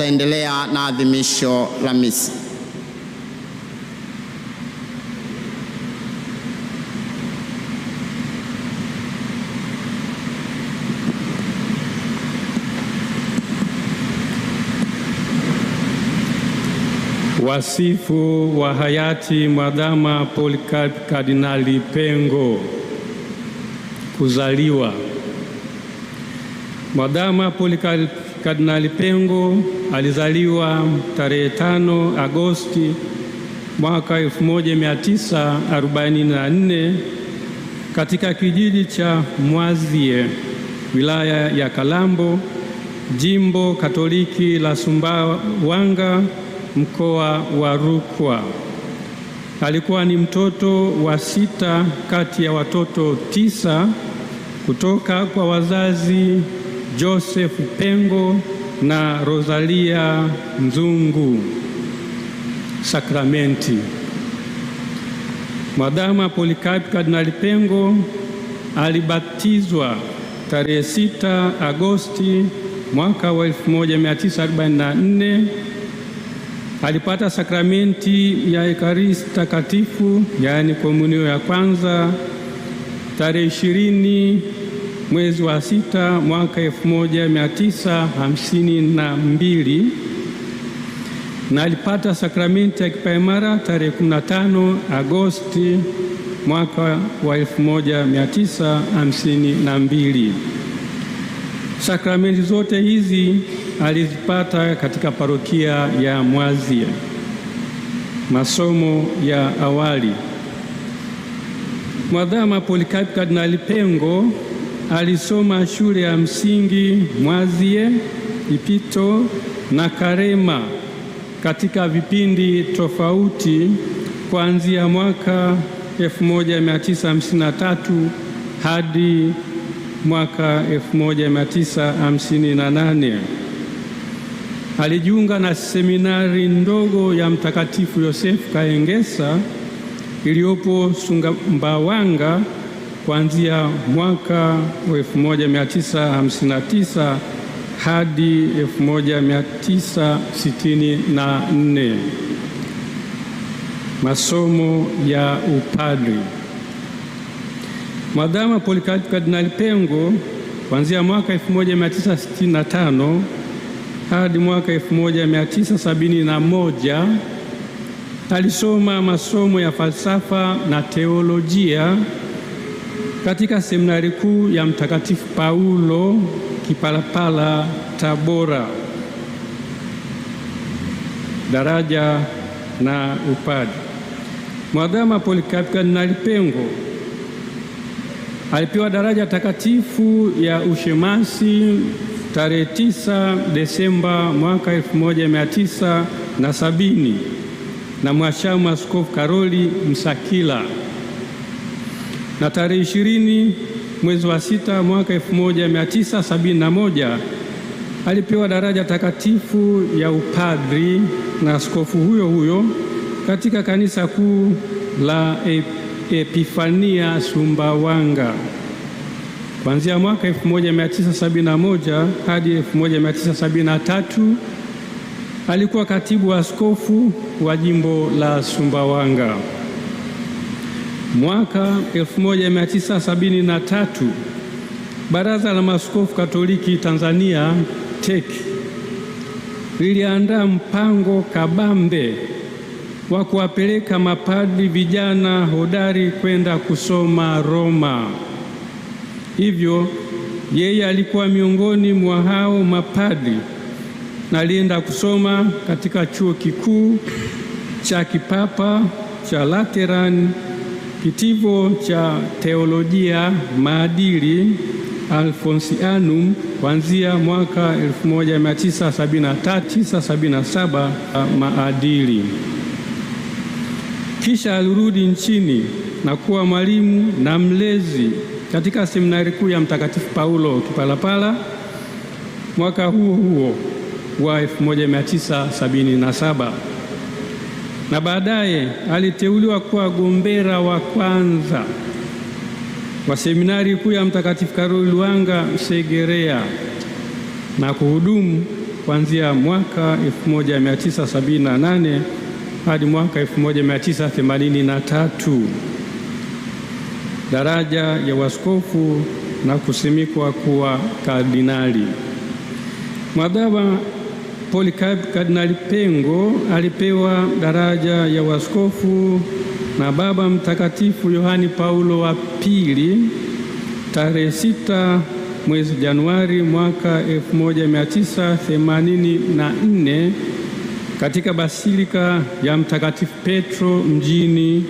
Tutaendelea na adhimisho la misa. Wasifu wa hayati Mwadhama Polycarp Kardinali Pengo. Kuzaliwa. Mwadhama Polycarp Kardinali Pengo alizaliwa tarehe 5 Agosti mwaka 1944 katika kijiji cha Mwazie, wilaya ya Kalambo, Jimbo Katoliki la Sumbawanga, mkoa wa Rukwa. Alikuwa ni mtoto wa 6 kati ya watoto 9 kutoka kwa wazazi Joseph Pengo na Rosalia Nzungu Sakramenti. Mwadhama Polycarp Kardinali Pengo alibatizwa tarehe 6 Agosti mwaka wa 1944. Alipata sakramenti ya Ekaristi Takatifu, yaani komunio ya kwanza, tarehe 20 mwezi wa 6 mwaka 1952, na alipata sakramenti ya kipaimara tarehe 15 Agosti mwaka wa 1952. Sakramenti zote hizi alizipata katika parokia ya Mwazie. Masomo ya awali. Mwadhama Polycarp Kardinali Pengo alisoma shule ya msingi Mwazie, Ipito na Karema katika vipindi tofauti kuanzia mwaka 1953 hadi mwaka 1958. Alijiunga na seminari ndogo ya Mtakatifu Yosefu Kaengesa iliyopo Sumbawanga kuanzia mwaka wa 1959 hadi 1964. Masomo ya upadri. Mwadhama Polycarp Kardinali Pengo kuanzia mwaka 1965 hadi mwaka 1971 alisoma masomo ya falsafa na teolojia katika seminari kuu ya Mtakatifu Paulo Kipalapala, Tabora. Daraja na upadri. Mwadhama Polycarp Kardinali Pengo alipewa daraja takatifu ya ushemasi tarehe 9 Desemba mwaka 1970 na Mhashamu Askofu Karoli Msakila, na tarehe 20 mwezi wa 6 mwaka 1971 alipewa daraja takatifu ya upadri na askofu huyo huyo katika kanisa kuu la Epifania Sumbawanga. Kuanzia mwaka 1971 hadi 1973 alikuwa katibu wa askofu wa jimbo la Sumbawanga. Mwaka 1973 Baraza la Maaskofu Katoliki Tanzania TEC liliandaa mpango kabambe wa kuwapeleka mapadri vijana hodari kwenda kusoma Roma. Hivyo yeye alikuwa miongoni mwa hao mapadri na alienda kusoma katika chuo kikuu cha kipapa cha Lateran, kitivo cha teolojia maadili Alfonsianum kuanzia mwaka 1977 maadili. Kisha alirudi nchini na kuwa mwalimu na mlezi katika seminari kuu ya Mtakatifu Paulo Kipalapala mwaka huo huo wa 1977, na baadaye aliteuliwa kuwa gombera wa kwanza wa seminari kuu ya Mtakatifu Karoli Lwanga Segerea na kuhudumu kuanzia mwaka 1978 hadi mwaka 1983, daraja ya uaskofu na kusimikwa kuwa kardinali. Mwadhama Polycarp Kardinali Pengo alipewa daraja ya uaskofu na Baba Mtakatifu Yohane Paulo wa Pili tarehe 6 mwezi Januari mwaka 1984 katika Basilika ya Mtakatifu Petro mjini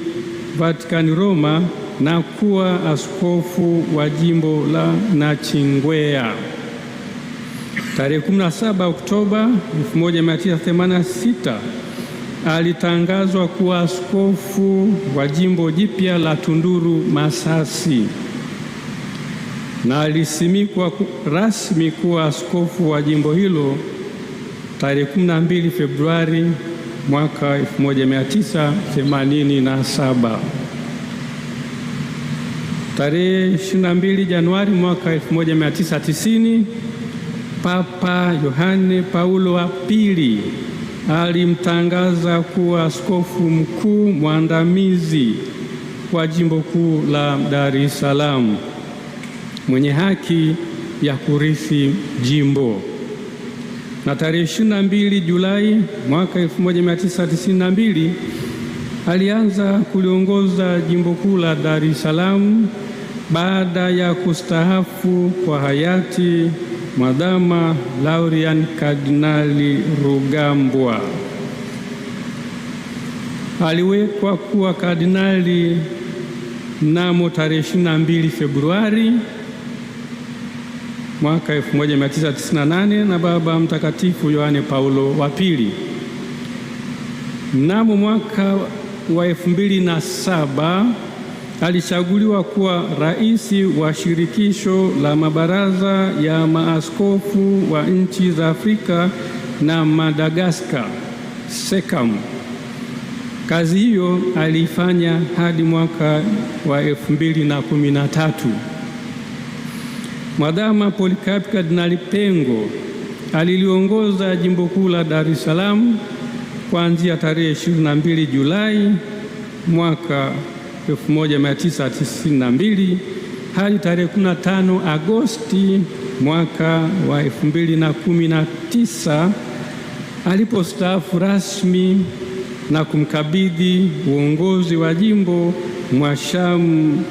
Vatican, Roma, na kuwa askofu wa jimbo la Nachingwea. Tarehe 17 Oktoba 1986 alitangazwa kuwa askofu wa jimbo jipya la Tunduru Masasi, na alisimikwa rasmi kuwa askofu wa jimbo hilo tarehe 12 Februari mwaka 1987. Tarehe 22 Januari mwaka 1990 Papa Yohane Paulo wa Pili alimtangaza kuwa askofu mkuu mwandamizi wa jimbo kuu la Dar es Salaam, mwenye haki ya kurithi jimbo. Na tarehe 22 Julai mwaka 1992 alianza kuliongoza jimbo kuu la Dar es Salaam baada ya kustaafu kwa hayati Mwadhama Laurian Kardinali Rugambwa. Aliwekwa kuwa kardinali mnamo tarehe 22 Februari mwaka 1998 na Baba Mtakatifu Yohane Paulo wa Pili. Mnamo mwaka wa 2007 alichaguliwa kuwa rais wa shirikisho la mabaraza ya maaskofu wa nchi za Afrika na Madagaskar, SECAM. Kazi hiyo aliifanya hadi mwaka wa 2013. Mwadhama Polycarp Kardinali Pengo aliliongoza jimbo kuu la Dar es Salaam kuanzia tarehe 22 Julai mwaka 1992 hadi tarehe 15 Agosti mwaka wa 2019 alipostaafu rasmi na kumkabidhi uongozi wa jimbo mwashamu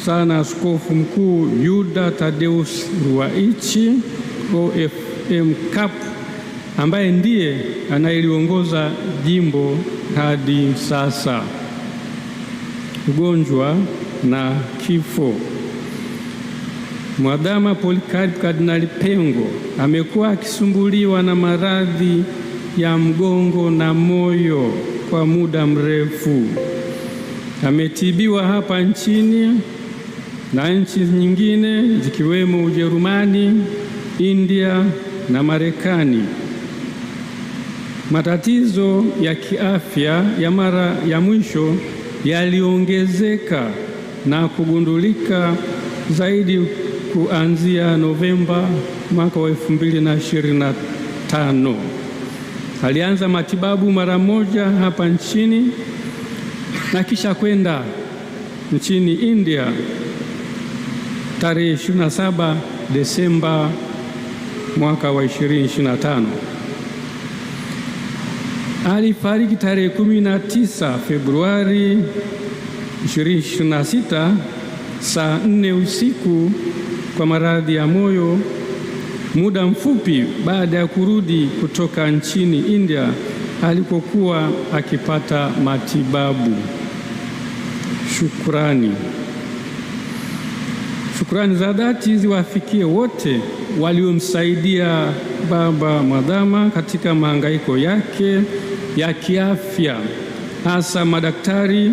sana Askofu Mkuu Yuda Tadeus Ruwaichi OFM CAP, ambaye ndiye anayeliongoza jimbo hadi sasa. Ugonjwa na kifo. Mwadhama Polycarp Kardinali Pengo amekuwa akisumbuliwa na maradhi ya mgongo na moyo kwa muda mrefu. Ametibiwa hapa nchini na nchi nyingine zikiwemo Ujerumani, India na Marekani. Matatizo ya kiafya ya mara ya mwisho yaliongezeka na kugundulika zaidi kuanzia Novemba mwaka wa 2025. Alianza matibabu mara moja hapa nchini na kisha kwenda nchini India tarehe 27 Desemba mwaka wa 2025. Alifariki tarehe 19 Februari 2026 saa 4 usiku kwa maradhi ya moyo, muda mfupi baada ya kurudi kutoka nchini India alikokuwa akipata matibabu. Shukrani za dhati ziwafikie wote waliomsaidia Baba Mwadhama katika mahangaiko yake ya kiafya, hasa madaktari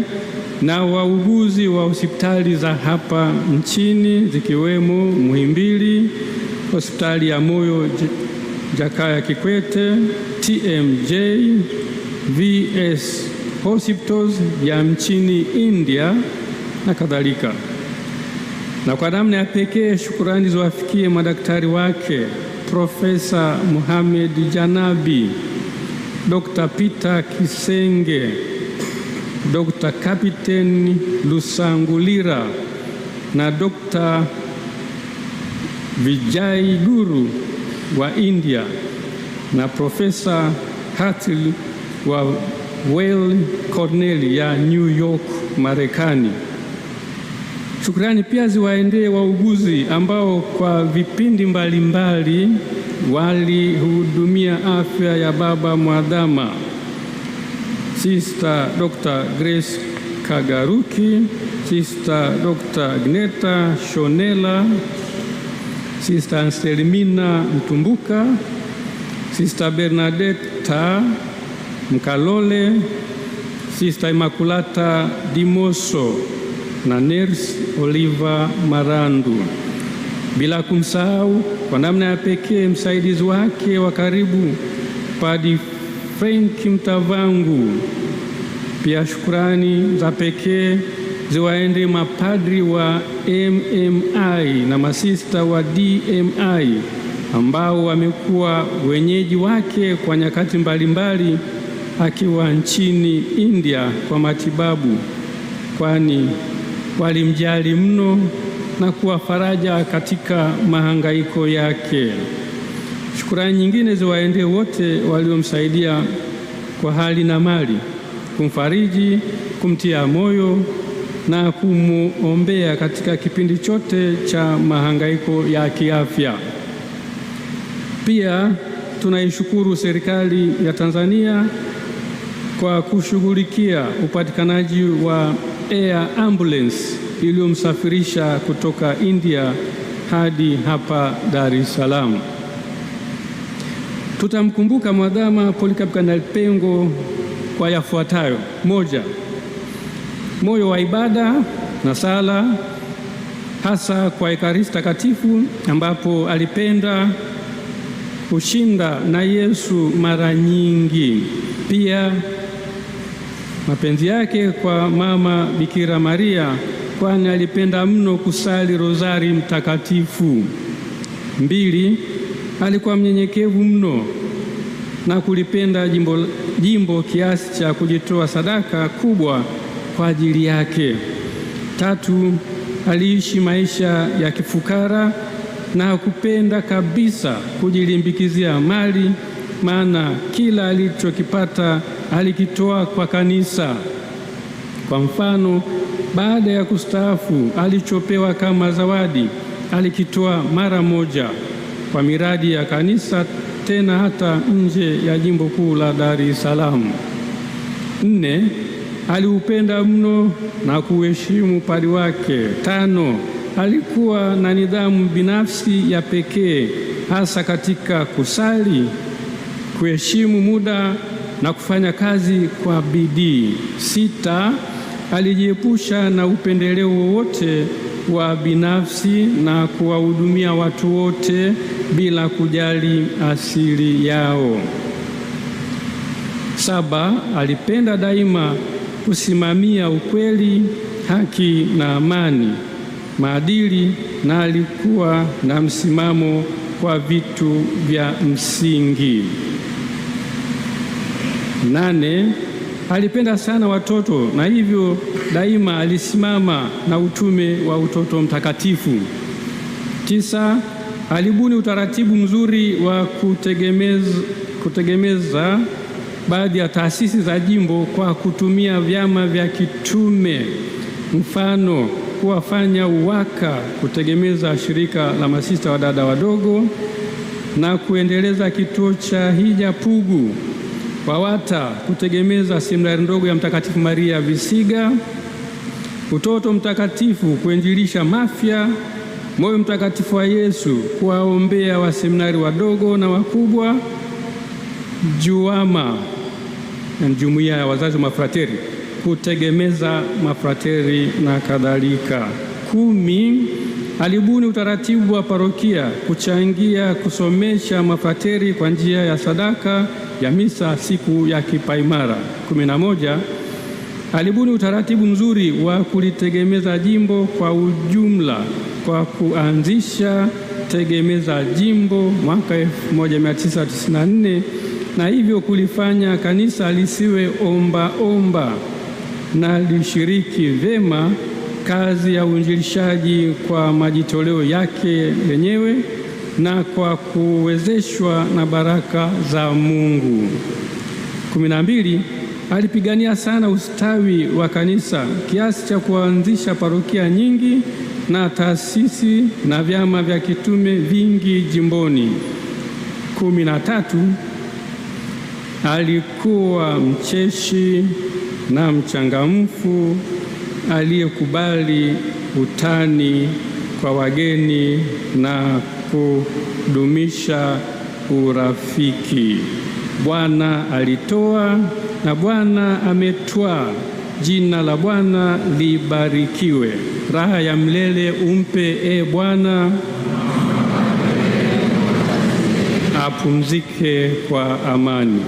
na wauguzi wa hospitali za hapa nchini zikiwemo Muhimbili, hospitali ya moyo Jakaya Kikwete, TMJ, VS Hospitals ya nchini India na kadhalika. Na kwa namna ya pekee shukrani ziwafikie madaktari wake Profesa Mohamed Janabi, Dr. Peter Kisenge, Dr. Kapiteni Lusangulira na Dr. Vijay Guru wa India na Profesa Hartley wa Weill Cornell ya New York, Marekani. Shukrani pia ziwaendee wauguzi ambao kwa vipindi mbalimbali walihudumia afya ya baba mwadhama, Sister Dr. Grace Kagaruki, Sister Dr. Agneta Shonela, Sister Anselmina Mtumbuka, Sister Bernadetta Mkalole, Sister Immaculata Dimoso na Nurse Oliva Marandu, bila kumsahau kwa namna ya pekee msaidizi wake wa karibu Padre Frank Mtavangu. Pia shukrani za pekee ziwaende mapadri wa MMI na masista wa DMI ambao wamekuwa wenyeji wake kwa nyakati mbalimbali akiwa nchini India kwa matibabu, kwani walimjali mno na kuwa faraja katika mahangaiko yake. Shukrani nyingine ziwaendee wote waliomsaidia kwa hali na mali, kumfariji, kumtia moyo na kumuombea katika kipindi chote cha mahangaiko ya kiafya. Pia tunaishukuru serikali ya Tanzania kwa kushughulikia upatikanaji wa air ambulance iliyomsafirisha kutoka India hadi hapa Dar es Salaam. Tutamkumbuka Mwadhama Polycarp Kardinali Pengo kwa yafuatayo: moja, moyo wa ibada na sala, hasa kwa Ekaristi Takatifu ambapo alipenda kushinda na Yesu mara nyingi. Pia mapenzi yake kwa Mama Bikira Maria, kwani alipenda mno kusali rozari mtakatifu. mbili, alikuwa mnyenyekevu mno na kulipenda jimbo kiasi cha kujitoa sadaka kubwa kwa ajili yake. tatu, aliishi maisha ya kifukara na hakupenda kabisa kujilimbikizia mali, maana kila alichokipata alikitoa kwa kanisa. Kwa mfano, baada ya kustaafu alichopewa kama zawadi alikitoa mara moja kwa miradi ya kanisa, tena hata nje ya jimbo kuu la Dar es Salaam. 4, aliupenda mno na kuheshimu padri wake. 5, alikuwa na nidhamu binafsi ya pekee, hasa katika kusali, kuheshimu muda na kufanya kazi kwa bidii. 6, alijiepusha na upendeleo wowote wa binafsi na kuwahudumia watu wote bila kujali asili yao. 7, alipenda daima kusimamia ukweli, haki na amani, maadili, na alikuwa na msimamo kwa vitu vya msingi. 8, alipenda sana watoto na hivyo daima alisimama na utume wa utoto mtakatifu. 9, alibuni utaratibu mzuri wa kutegemeza baadhi ya taasisi za jimbo kwa kutumia vyama vya kitume, mfano kuwafanya UWAKA kutegemeza shirika la masista wa dada wadogo na kuendeleza kituo cha hija Pugu, WAWATA kutegemeza seminari ndogo ya Mtakatifu Maria Visiga, utoto mtakatifu kuinjilisha Mafia, moyo mtakatifu wa Yesu kuwaombea waseminari wadogo na wakubwa, JUAMA na jumuiya ya wazazi wa mafrateri kutegemeza mafrateri na kadhalika. 10, alibuni utaratibu wa parokia kuchangia kusomesha mafrateri kwa njia ya sadaka ya misa siku ya kipaimara. 11, alibuni utaratibu mzuri wa kulitegemeza jimbo kwa ujumla kwa kuanzisha tegemeza jimbo mwaka 1994 na hivyo kulifanya kanisa lisiwe omba na lishiriki vema kazi ya uinjilishaji kwa majitoleo yake yenyewe na kwa kuwezeshwa na baraka za Mungu. 12. Alipigania sana ustawi wa kanisa kiasi cha kuanzisha parokia nyingi na taasisi na vyama vya kitume vingi jimboni. 13. Alikuwa mcheshi na mchangamfu aliyekubali utani kwa wageni na kudumisha urafiki. Bwana alitoa na Bwana ametwaa, jina la Bwana libarikiwe. Raha ya milele umpe Bwana, apumzike kwa amani.